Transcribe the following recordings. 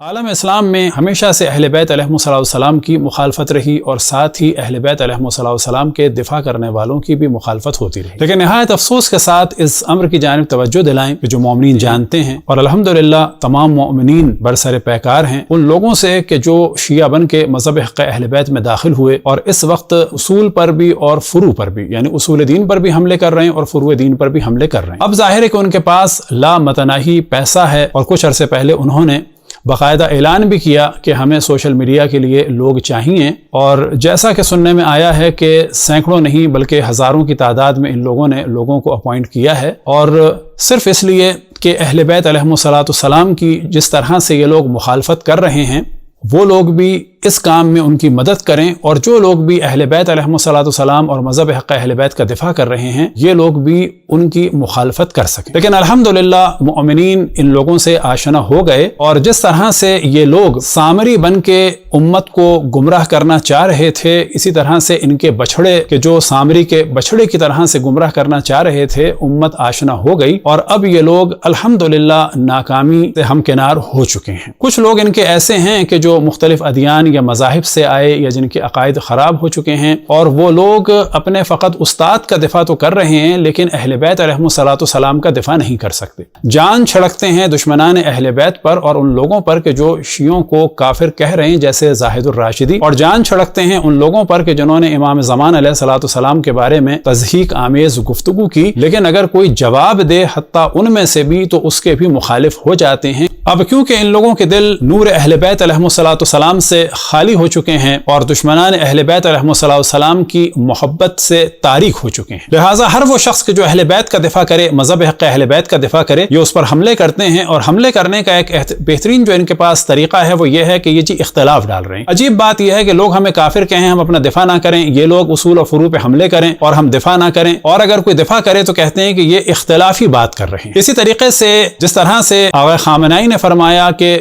عالم اسلام میں ہمیشہ سے اہل بیت علیہم السلام کی مخالفت رہی اور ساتھ ہی اہل بیت علیہم السلام کے دفاع کرنے والوں کی بھی مخالفت ہوتی رہی، لیکن نہایت افسوس کے ساتھ اس امر کی جانب توجہ دلائیں کہ جو مومنین جانتے ہیں اور الحمدللہ تمام مومنین برسر پیکار ہیں ان لوگوں سے کہ جو شیعہ بن کے مذہب حق اہل بیت میں داخل ہوئے اور اس وقت اصول پر بھی اور فروع پر بھی یعنی اصول دین پر بھی حملے کر رہے ہیں اور فروع دین پر بھی حملے کر رہے ہیں۔ اب ظاہر ہے کہ ان کے پاس لا متناہی پیسہ ہے اور کچھ عرصے پہلے انہوں نے باقاعدہ اعلان بھی کیا کہ ہمیں سوشل میڈیا کے لیے لوگ چاہیے، اور جیسا کہ سننے میں آیا ہے کہ سینکڑوں نہیں بلکہ ہزاروں کی تعداد میں ان لوگوں نے لوگوں کو اپوائنٹ کیا ہے، اور صرف اس لیے کہ اہل بیت علیہم السلام کی جس طرح سے یہ لوگ مخالفت کر رہے ہیں وہ لوگ بھی اس کام میں ان کی مدد کریں، اور جو لوگ بھی اہل بیت علیہم السلام اور مذہب حق اہل بیت کا دفاع کر رہے ہیں یہ لوگ بھی ان کی مخالفت کر سکیں۔ لیکن الحمدللہ مومنین ان لوگوں سے آشنا ہو گئے، اور جس طرح سے یہ لوگ سامری بن کے امت کو گمراہ کرنا چاہ رہے تھے اسی طرح سے ان کے بچھڑے کے جو سامری کے بچھڑے کی طرح سے گمراہ کرنا چاہ رہے تھے امت آشنا ہو گئی، اور اب یہ لوگ الحمدللہ ناکامی سے ہمکنار ہو چکے ہیں۔ کچھ لوگ ان کے ایسے ہیں کہ جو مختلف ادیان یا مذاہب سے آئے یا جن کے عقائد خراب ہو چکے ہیں، اور وہ لوگ اپنے فقط استاد کا دفاع تو کر رہے ہیں لیکن اہل بیت علیہم السلام کا دفاع نہیں کر سکتے، جان چھڑکتے ہیں دشمنان اہل بیت پر اور ان لوگوں پر کہ جو شیعوں کو کافر کہہ رہے ہیں جیسے زاہد الراشدی، اور جان چھڑکتے ہیں ان لوگوں پر کہ جنہوں نے امام زمان علیہ السلام کے بارے میں تضحیک آمیز گفتگو کی، لیکن اگر کوئی جواب دے حتیٰ ان میں سے بھی تو اس کے بھی مخالف ہو جاتے ہیں۔ اب کیونکہ ان لوگوں کے دل نور اہل بیت علیہم السلام سے خالی ہو چکے ہیں اور دشمنان اہل بیت علیہم السلام کی محبت سے تاریک ہو چکے ہیں، لہٰذا ہر وہ شخص کہ جو اہل بیت کا دفاع کرے، مذہب حق اہل بیت کا دفاع کرے، یہ اس پر حملے کرتے ہیں، اور حملے کرنے کا ایک بہترین جو ان کے پاس طریقہ ہے وہ یہ ہے کہ یہ جی اختلاف ڈال رہے ہیں۔ عجیب بات یہ ہے کہ لوگ ہمیں کافر کہیں ہم اپنا دفاع نہ کریں، یہ لوگ اصول اور فروع پہ حملے کریں اور ہم دفاع نہ کریں، اور اگر کوئی دفاع کرے تو کہتے ہیں کہ یہ اختلافی بات کر رہے ہیں۔ اسی طریقے سے جس طرح سے آقا خامنہئی نے فرمایا کہ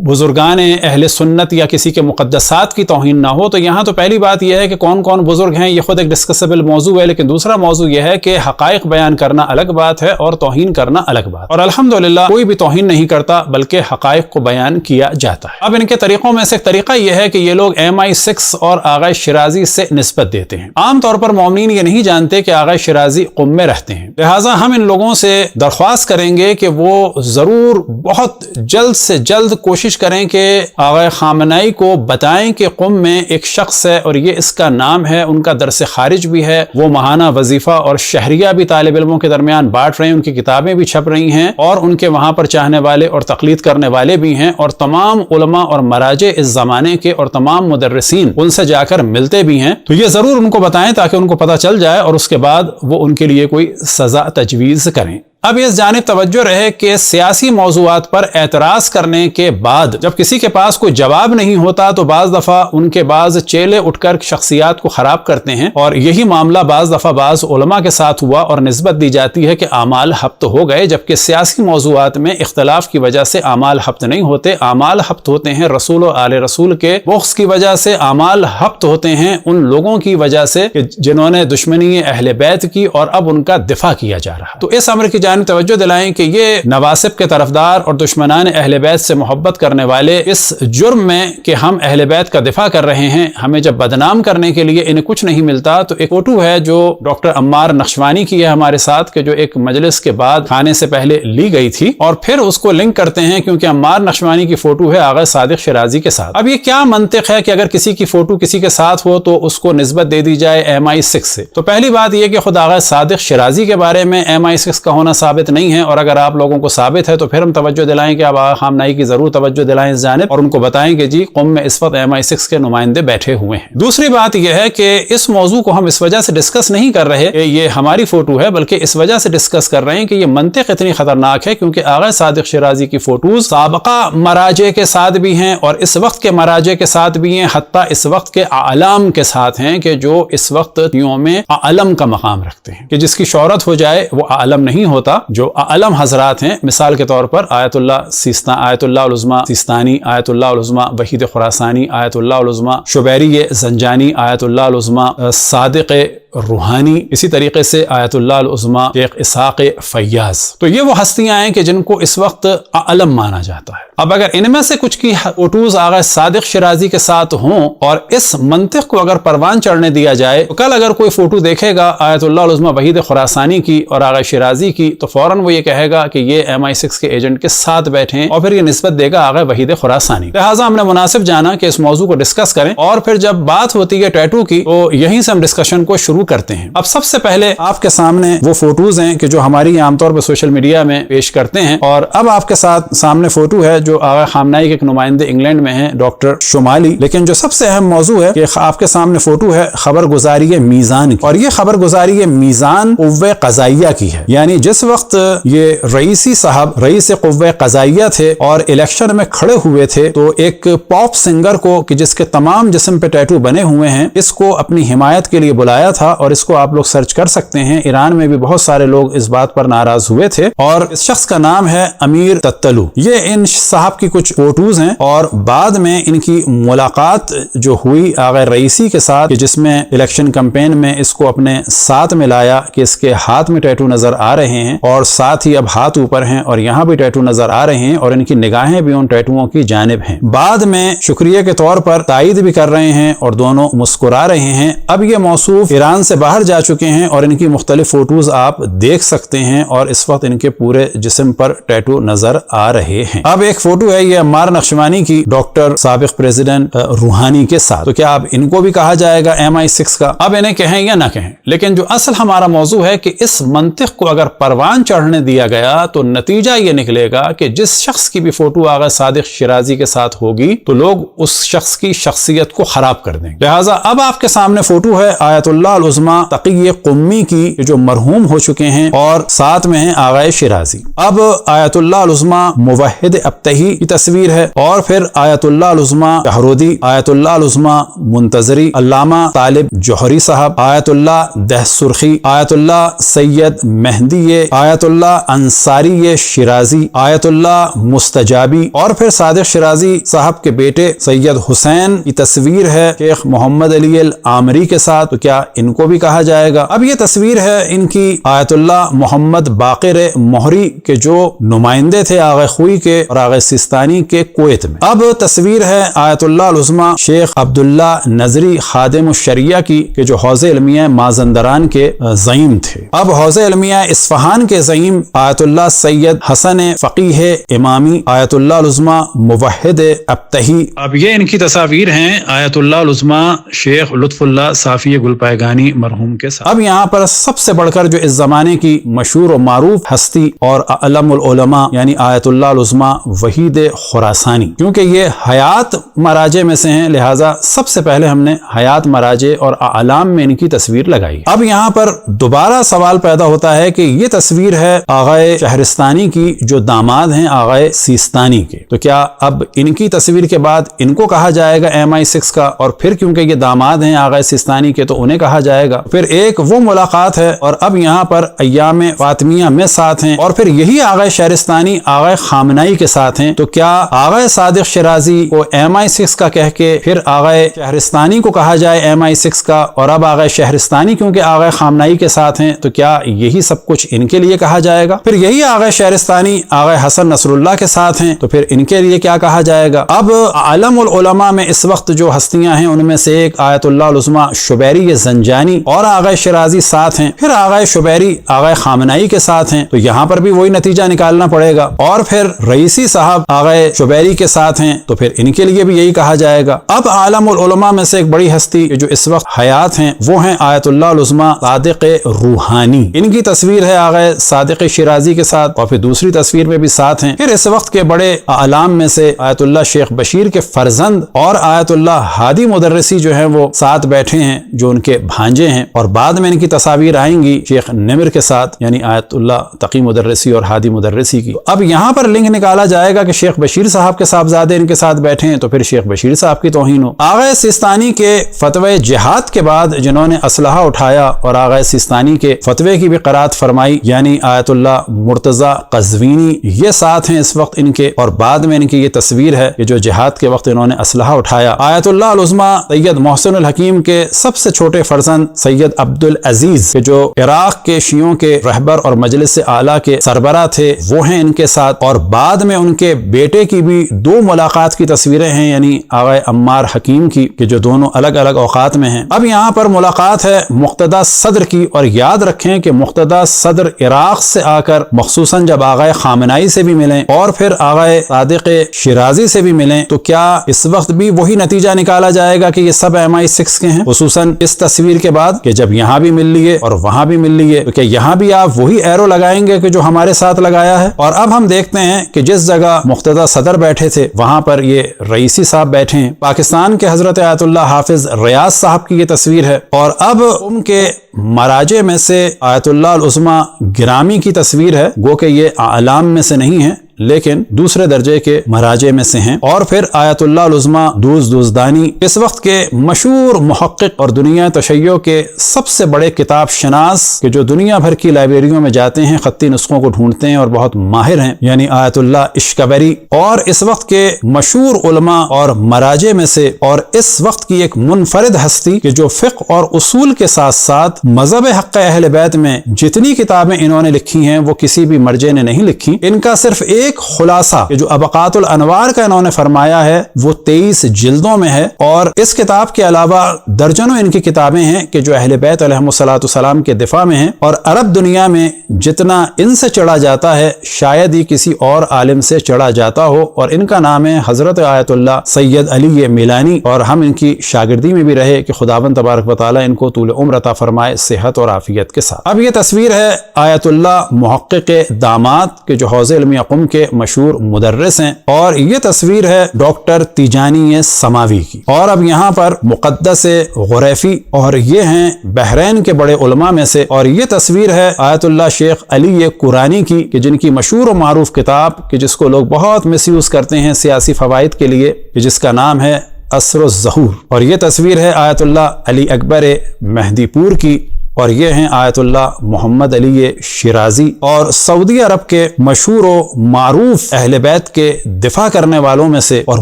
بزرگان اہل سنت یا کسی کے مقدسات کی توہین نہ ہو، تو یہاں تو پہلی بات یہ ہے کہ کون کون بزرگ ہیں یہ خود ایک ڈسکسیبل موضوع ہے، لیکن دوسرا موضوع یہ ہے کہ حقائق بیان کرنا الگ بات ہے اور توہین کرنا الگ بات، اور الحمدللہ کوئی بھی توہین نہیں کرتا بلکہ حقائق کو بیان کیا جاتا ہے۔ اب ان کے طریقوں میں سے ایک طریقہ یہ ہے کہ یہ لوگ MI6 اور آغا شیرازی سے نسبت دیتے ہیں۔ عام طور پر مومنین یہ نہیں جانتے کہ آغا شیرازی قم میں رہتے ہیں، لہٰذا ہم ان لوگوں سے درخواست کریں گے کہ وہ ضرور بہت جلد سے جلد کوشش کریں کہ آقا خامنہئی کو بتائیں کہ قم میں ایک شخص ہے اور یہ اس کا نام ہے، ان کا درس خارج بھی ہے، وہ ماہانہ وظیفہ اور شہریہ بھی طالب علموں کے درمیان بانٹ رہے ہیں، ان کی کتابیں بھی چھپ رہی ہیں، اور ان کے وہاں پر چاہنے والے اور تقلید کرنے والے بھی ہیں، اور تمام علماء اور مراجع اس زمانے کے اور تمام مدرسین ان سے جا کر ملتے بھی ہیں، تو یہ ضرور ان کو بتائیں تاکہ ان کو پتہ چل جائے اور اس کے بعد وہ ان کے لیے کوئی سزا تجویز کریں۔ اب اس جانب توجہ رہے کہ سیاسی موضوعات پر اعتراض کرنے کے بعد جب کسی کے پاس کوئی جواب نہیں ہوتا تو بعض دفعہ ان کے بعض چیلے اٹھ کر شخصیات کو خراب کرتے ہیں، اور یہی معاملہ بعض دفعہ بعض علماء کے ساتھ ہوا اور نسبت دی جاتی ہے کہ اعمال ہبط ہو گئے، جبکہ سیاسی موضوعات میں اختلاف کی وجہ سے اعمال ہبط نہیں ہوتے، اعمال ہبط ہوتے ہیں رسول و آل رسول کے بغض کی وجہ سے، اعمال ہبط ہوتے ہیں ان لوگوں کی وجہ سے کہ جنہوں نے دشمنی اہل بیت کی اور اب ان کا دفاع کیا جا رہا۔ تو اس امر کی توجہ دلائیں کہ یہ نواسب کے طرفدار اور دشمنان اہل بیت سے محبت کرنے والے اس جرم میں کہ ہم اہل بیت کا دفاع کر رہے ہیں، ہمیں جب بدنام کرنے کے لیے انہیں کچھ نہیں ملتا، تو ایک فوٹو ہے جو ڈاکٹر عمار نخشوانی کی ہے ہمارے ساتھ کہ جو ایک مجلس کے بعد کھانے سے پہلے لی گئی تھی، اور پھر اس کو لنک کرتے ہیں کیونکہ عمار نخشوانی کی فوٹو ہے آغا صادق شیرازی کے ساتھ۔ اب یہ کیا منطق ہے کہ اگر کسی کی فوٹو کسی کے ساتھ ہو تو اس کو نسبت دے دی جائے MI6 سے؟ تو پہلی بات یہ کہ خود آغا صادق شیرازی کے بارے میں MI6 کا ہونا ثابت نہیں ہے، اور اگر آپ لوگوں کو ثابت ہے تو پھر ہم توجہ دلائیں کہ آپ آقا خامنہئی کی ضرور توجہ دلائیں اس جانب، اور ان کو بتائیں کہ جی قم میں اس وقت MI6 کے نمائندے بیٹھے ہوئے ہیں۔ دوسری بات یہ ہے کہ اس موضوع کو ہم اس وجہ سے ڈسکس نہیں کر رہے کہ یہ ہماری فوٹو ہے، بلکہ اس وجہ سے ڈسکس کر رہے ہیں کہ یہ منطق اتنی خطرناک ہے کیونکہ آقا صادق شیرازی کی فوٹوز سابقہ مراجع کے ساتھ بھی ہیں اور اس وقت کے مراجع کے ساتھ بھی ہیں، حتیٰ اس وقت کے اعلام کے ساتھ ہیں کہ جو اس وقت یوم اعلم کا مقام رکھتے ہیں، کہ جس کی شہرت ہو جائے وہ اعلم نہیں ہوتا۔ جو اعلم حضرات ہیں مثال کے طور پر آیت اللہ العظمی سیستانی، آیت اللہ العظمی وحید خراسانی، آیت اللہ العظمی شبیری زنجانی، آیت اللہ العظمی صادق روحانی, اسی طریقے سے آیت اللہ العظمی شیخ اسحاق فیاض. تو یہ وہ ہستیاں ہیں کہ جن کو اس وقت عالم مانا جاتا ہے. اب اگر ان میں سے کچھ کی فوٹوز آغا صادق شیرازی کے ساتھ ہوں اور اس منطق کو اگر پروان چڑھنے دیا جائے تو کل اگر کوئی فوٹو دیکھے گا آیت اللہ العظمی وحید خراسانی کی اور آغا شیرازی کی تو فوراً وہ یہ کہے گا کہ یہ MI6 کے ایجنٹ کے ساتھ بیٹھے ہیں اور پھر یہ نسبت دے گا آغا وحید خراسانی. لہٰذا ہم نے مناسب جانا کہ اس موضوع کو ڈسکس کریں اور پھر جب بات ہوتی ہے ٹیٹو کی تو یہیں سے ہم ڈسکشن کو شروع کرتے ہیں. اب سب سے پہلے آپ کے سامنے وہ فوٹوز ہیں کہ جو ہماری عام طور پہ سوشل میڈیا میں پیش کرتے ہیں, اور اب آپ کے ساتھ سامنے فوٹو ہے جو آغا خامنائی کے ایک نمائندے انگلینڈ میں ہیں ڈاکٹر شمالی. لیکن جو سب سے اہم موضوع ہے کہ آپ کے سامنے فوٹو ہے خبر گزاری میزان کی, اور یہ خبر گزاری میزان قوہ قضائیہ کی ہے. یعنی جس وقت یہ رئیسی صاحب رئیس قوہ قضائیہ تھے اور الیکشن میں کھڑے ہوئے تھے تو ایک پاپ سنگر کو کہ جس کے تمام جسم پہ ٹیٹو بنے ہوئے ہیں اس کو اپنی حمایت کے لیے بلایا تھا, اور اس کو آپ لوگ سرچ کر سکتے ہیں. ایران میں بھی بہت سارے لوگ اس بات پر ناراض ہوئے تھے, اور اس شخص کا نام ہے امیر تتلو. یہ ان صاحب کی کچھ فوٹوز ہیں اور بعد میں ان کی ملاقات جو ہوئی آغا رئیسی کے ساتھ جس میں الیکشن کمپین میں اس کو اپنے ساتھ میں لایا کہ اس کے ہاتھ میں ٹیٹو نظر آ رہے ہیں اور ساتھ ہی اب ہاتھ اوپر ہیں اور یہاں بھی ٹیٹو نظر آ رہے ہیں اور ان کی نگاہیں بھی ان ٹیٹوؤں کی جانب ہیں. بعد میں شکریہ کے طور پر تائید بھی کر رہے ہیں اور دونوں مسکرا رہے ہیں. اب یہ موصوف ایران سے باہر جا چکے ہیں اور ان کی مختلف فوٹوز آپ دیکھ سکتے ہیں اور اس وقت ان کے پورے جسم پر ٹیٹو نظر آ رہے ہیں. اب ایک فوٹو ہے یہ عمار نقشبانی کی ڈاکٹر سابق پریزیڈنٹ روحانی کے ساتھ. تو کیا اب ان کو بھی کہا جائے گا MI6 کا؟ اب انہیں کہیں یا نہ کہیں, لیکن جو اصل ہمارا موضوع ہے کہ اس منطق کو اگر پروان چڑھنے دیا گیا تو نتیجہ یہ نکلے گا کہ جس شخص کی بھی فوٹو آغا صادق شیرازی کے ساتھ ہوگی تو لوگ اس شخص کی شخصیت کو خراب کر دیں گے. لہٰذا اب آپ کے سامنے فوٹو ہے آیت اللہ العظمی تقی قمی کی جو مرحوم ہو چکے ہیں اور ساتھ میں ہیں آغا شیرازی. اب آیت اللہ العظمی موحد ابتہی کی تصویر ہے اور پھر آیت اللہ العظمی شہرودی, آیت اللہ العظمی منتظری, علامہ طالب جوہری صاحب, آیت اللہ دہ سرخی, آیت اللہ سید مہدی, آیت اللہ انصاری شیرازی, آیت اللہ مستجابی, اور پھر صادق شیرازی صاحب کے بیٹے سید حسین کی تصویر ہے شیخ محمد علی العامری کے ساتھ. تو کیا ان کو بھی کہا جائے گا؟ اب یہ تصویر ہے ان کی آیت اللہ محمد باقر مہری کے جو نمائندے تھے آغا خوئی کے اور آغا سیستانی کے کویت میں. اب تصویر ہے آیت اللہ العظمی شیخ عبداللہ نظری خادم الشریعہ کی کہ جو حوزہ علمیہ مازندران کے زعیم تھے. اب حوزہ علمیہ اصفہان کے زعیم آیت اللہ سید حسن فقیہ امامی, آیت اللہ العظمی موحد ابتہی. اب یہ ان کی تصاویر ہیں آیت اللہ العظمی شیخ لطف اللہ صافی گلپائگانی مرحوم کے ساتھ. اب یہاں پر سب سے بڑھ کر جو اس زمانے کی مشہور و معروف ہستی اور علم العلماء یعنی آیت اللہ العظمی وحید خراسانی, کیونکہ یہ حیات مراجع میں سے ہیں لہٰذا سب سے پہلے ہم نے حیات مراجع اور اعلام میں ان کی تصویر لگائی. اب یہاں پر دوبارہ سوال پیدا ہوتا ہے کہ یہ تصویر ہے آغا شہرستانی کی جو داماد ہیں آغا سیستانی کے. تو کیا اب ان کی تصویر کے بعد ان کو کہا جائے گا MI6 کا, اور پھر کیونکہ یہ داماد ہیں آغا سیستانی کے تو انہیں کہا جائے گا. پھر ایک وہ ملاقات ہے اور اب یہاں پر ایام فاطمیہ میں ساتھ ہیں اور پھر یہی آغا شہرستانی آغا خامنائی کے ساتھ ہیں. تو کیا آغا صادق شیرازی کو MI6 کا کہہ کے پھر آغا شہرستانی کو کہا جائے MI6 کا, اور اب آغا شہرستانی کیونکہ آغا خامنائی کے ساتھ ہیں تو کیا یہی سب کچھ ان کے لیے کہا جائے گا؟ پھر یہی آغا شہرستانی آغا حسن نصر اللہ کے ساتھ ہیں تو پھر ان کے لیے کیا کہا جائے گا؟ اب عالم العلماء میں اس وقت جو ہستیاں ہیں ان میں سے ایک آیت اللہ العظمی شبیری زنجانی اور آغا شیرازی ساتھ ہیں, پھر آغا شبیری آغا خامنائی کے ساتھ ہیں. تو یہاں پر بھی وہی نتیجہ نکالنا پڑے گا. اور پھر رئیسی صاحب آغا شبیری کے ساتھ ہیں تو پھر ان کے لیے بھی یہی کہا جائے گا. اب عالم العلماء میں سے ایک بڑی ہستی جو اس وقت حیات ہیں وہ ہیں آیت اللہ العظمی صادق روحانی. ان کی تصویر ہے آغا صادق شیرازی کے ساتھ اور پھر دوسری تصویر میں بھی ساتھ ہیں. پھر اس وقت کے بڑے اعلام میں سے آیت اللہ شیخ بشیر کے فرزند اور آیت اللہ ہادی مدرسی جو ہیں وہ ساتھ بیٹھے ہیں جو ان کے بھانجے ہیں, اور بعد میں ان کی تصاویر آئیں گی شیخ نمر کے ساتھ یعنی آیت اللہ تقی مدرسی اور ہادی مدرسی کی. اب یہاں پر لنک نکالا جائے گا کہ شیخ بشیر صاحب کے صاحبزادے ان کے ساتھ بیٹھے ہیں تو پھر شیخ بشیر صاحب کی توہین ہو. آغا سیستانی کے فتوی جہاد کے بعد جنہوں نے اسلحہ اٹھایا اور آغا سیستانی کے فتوے کی بھی قرات فرمائی یعنی آیت اللہ مرتضی قزوینی, یہ ساتھ ہیں اس وقت ان کے, اور بعد میں ان کی یہ تصویر ہے کہ جو جہاد کے وقت انہوں نے اسلحہ اٹھایا. آیت اللہ العظمی سید محسن الحکیم کے سب سے چھوٹے فرزند خصوصاً سید عبدالعزیز جو عراق کے شیعوں کے رہبر اور مجلس اعلیٰ کے سربراہ تھے وہ ہیں ان کے ساتھ، اور بعد میں ان کے بیٹے کی بھی 2 ملاقات کی تصویریں ہیں، یعنی آغا عمار حکیم کی کہ جو دونوں الگ الگ اوقات میں ہیں۔ اب یہاں پر ملاقات ہے مقتدیٰ صدر کی، اور یاد رکھیں کہ مقتدیٰ صدر عراق سے آ کر خصوصاً جب آغا خامنائی سے بھی ملیں اور پھر آغا صادق شیرازی سے بھی ملیں تو کیا اس وقت بھی وہی نتیجہ نکالا جائے گا کہ یہ سب MI6 کے ہیں، خصوصاً اس تصویر کے بعد کہ جب یہاں بھی مل لیے اور وہاں بھی مل لیے تو کیا یہاں بھی آپ وہی ایرو لگائیں گے کہ جو ہمارے ساتھ لگایا ہے؟ اور اب ہم دیکھتے ہیں کہ جس جگہ مقتدیٰ صدر بیٹھے تھے وہاں پر یہ رئیسی صاحب بیٹھے ہیں۔ پاکستان کے حضرت آیت اللہ حافظ ریاض صاحب کی یہ تصویر ہے، اور اب ان کے مراجع میں سے آیت اللہ العظمیٰ گرامی کی تصویر ہے، گو کہ یہ اعلام میں سے نہیں ہے لیکن دوسرے درجے کے مراجع میں سے ہیں۔ اور پھر آیت اللہ العظمیٰ دوزدانی اس وقت کے مشہور محقق اور دنیا تشیع کے سب سے بڑے کتاب شناس کہ جو دنیا بھر کی لائبریریوں میں جاتے ہیں، خطی نسخوں کو ڈھونڈتے ہیں اور بہت ماہر ہیں، یعنی آیت اللہ اشکبری، اور اس وقت کے مشہور علماء اور مراجع میں سے، اور اس وقت کی ایک منفرد ہستی کہ جو فقہ اور اصول کے ساتھ ساتھ مذہب حق اہل بیت میں جتنی کتابیں انہوں نے لکھی ہیں وہ کسی بھی مرجع نے نہیں لکھی۔ ان کا صرف ایک خلاصہ کہ جو ابقات الانوار کا انہوں نے فرمایا ہے وہ 23 جلدوں میں ہے، اور اس کتاب کے علاوہ درجنوں ان کی کتابیں ہیں کہ جو اہل بیت علیہم السلام کے دفاع میں ہیں، اور عرب دنیا میں جتنا ان سے چڑھا جاتا ہے شاید ہی کسی اور عالم سے چڑھا جاتا ہو، اور ان کا نام ہے حضرت آیت اللہ سید علی میلانی، اور ہم ان کی شاگردی میں بھی رہے کہ خداوند تبارک و تعالی ان کو طول عمر عطا فرمائے صحت اور عافیت کے ساتھ۔ اب یہ تصویر ہے آیت اللہ محقق داماد کہ جو حوزہ علمیہ قم کے مشہور مدرس ہیں، اور یہ تصویر ہے ڈاکٹر تیجانی سماوی کی، اور اب یہاں پر مقدس غریفی، اور یہ ہیں بحرین کے بڑے علماء میں سے، اور یہ تصویر ہے آیت اللہ شیخ علی قرانی کی کہ جن کی مشہور و معروف کتاب کہ جس کو لوگ بہت مس یوز کرتے ہیں سیاسی فوائد کے لیے کہ جس کا نام ہے عصر الظہور، اور یہ تصویر ہے آیت اللہ علی اکبر مہدی پور کی، اور یہ ہیں آیت اللہ محمد علی شیرازی، اور سعودی عرب کے مشہور و معروف اہل بیت کے دفاع کرنے والوں میں سے اور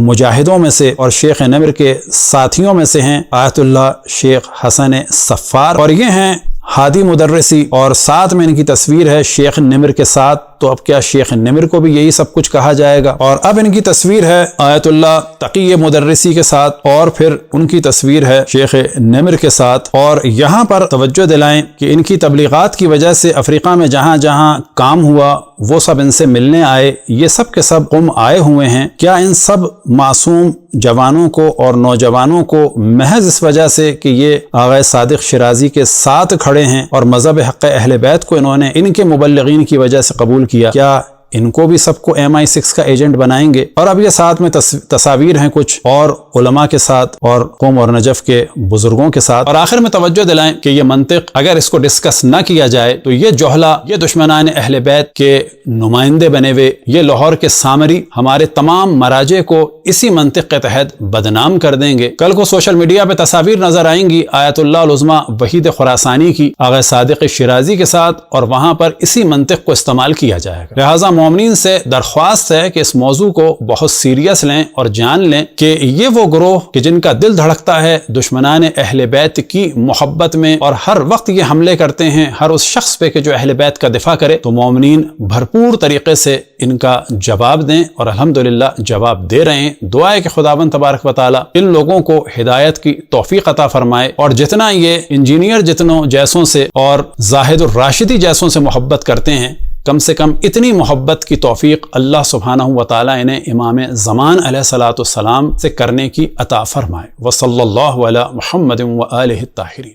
مجاہدوں میں سے اور شیخ نمر کے ساتھیوں میں سے ہیں آیت اللہ شیخ حسن صفار، اور یہ ہیں ہادی مدرسی، اور ساتھ میں ان کی تصویر ہے شیخ نمر کے ساتھ، تو اب کیا شیخ نمر کو بھی یہی سب کچھ کہا جائے گا؟ اور اب ان کی تصویر ہے آیت اللہ تقی مدرسی کے ساتھ، اور پھر ان کی تصویر ہے شیخ نمر کے ساتھ، اور یہاں پر توجہ دلائیں کہ ان کی تبلیغات کی وجہ سے افریقہ میں جہاں جہاں کام ہوا وہ سب ان سے ملنے آئے، یہ سب کے سب قم آئے ہوئے ہیں۔ کیا ان سب معصوم جوانوں کو اور نوجوانوں کو محض اس وجہ سے کہ یہ آغا صادق شیرازی کے ساتھ کھڑے ہیں اور مذہب حق اہل بیت کو انہوں نے ان کے مبلغین کی وجہ سے قبول کیا، کیا ان کو بھی سب کو MI6 کا ایجنٹ بنائیں گے؟ اور اب یہ ساتھ میں تصاویر ہیں کچھ اور علماء کے ساتھ اور قوم اور نجف کے بزرگوں کے ساتھ، اور آخر میں توجہ دلائیں کہ یہ منطق اگر اس کو ڈسکس نہ کیا جائے تو یہ جوہلا، یہ دشمنان اہل بیت کے نمائندے بنے ہوئے، یہ لاہور کے سامری ہمارے تمام مراجع کو اسی منطق کے تحت بدنام کر دیں گے۔ کل کو سوشل میڈیا پہ تصاویر نظر آئیں گی آیت اللہ العظمیٰ وحید خراسانی کی آغا صادق شیرازی کے ساتھ، اور وہاں پر اسی منطق کو استعمال کیا جائے گا۔ لہٰذا مومنین سے درخواست ہے کہ اس موضوع کو بہت سیریس لیں اور جان لیں کہ یہ وہ گروہ کہ جن کا دل دھڑکتا ہے دشمنان اہل بیت کی محبت میں، اور ہر وقت یہ حملے کرتے ہیں ہر اس شخص پہ کہ جو اہل بیت کا دفاع کرے، تو مومنین بھرپور طریقے سے ان کا جواب دیں، اور الحمدللہ جواب دے رہے ہیں۔ دعا ہے کہ خداوند تبارک و تعالی ان لوگوں کو ہدایت کی توفیق عطا فرمائے، اور جتنا یہ انجینئر جتنوں جیسوں سے اور زاہد الراشدی جیسوں سے محبت کرتے ہیں، کم سے کم اتنی محبت کی توفیق اللہ سبحانہ و تعالی نے امام زمان علیہ الصلوۃ والسلام سے کرنے کی عطا فرمائے۔ وصلی اللہ علی محمد و آلہ الطاہرین۔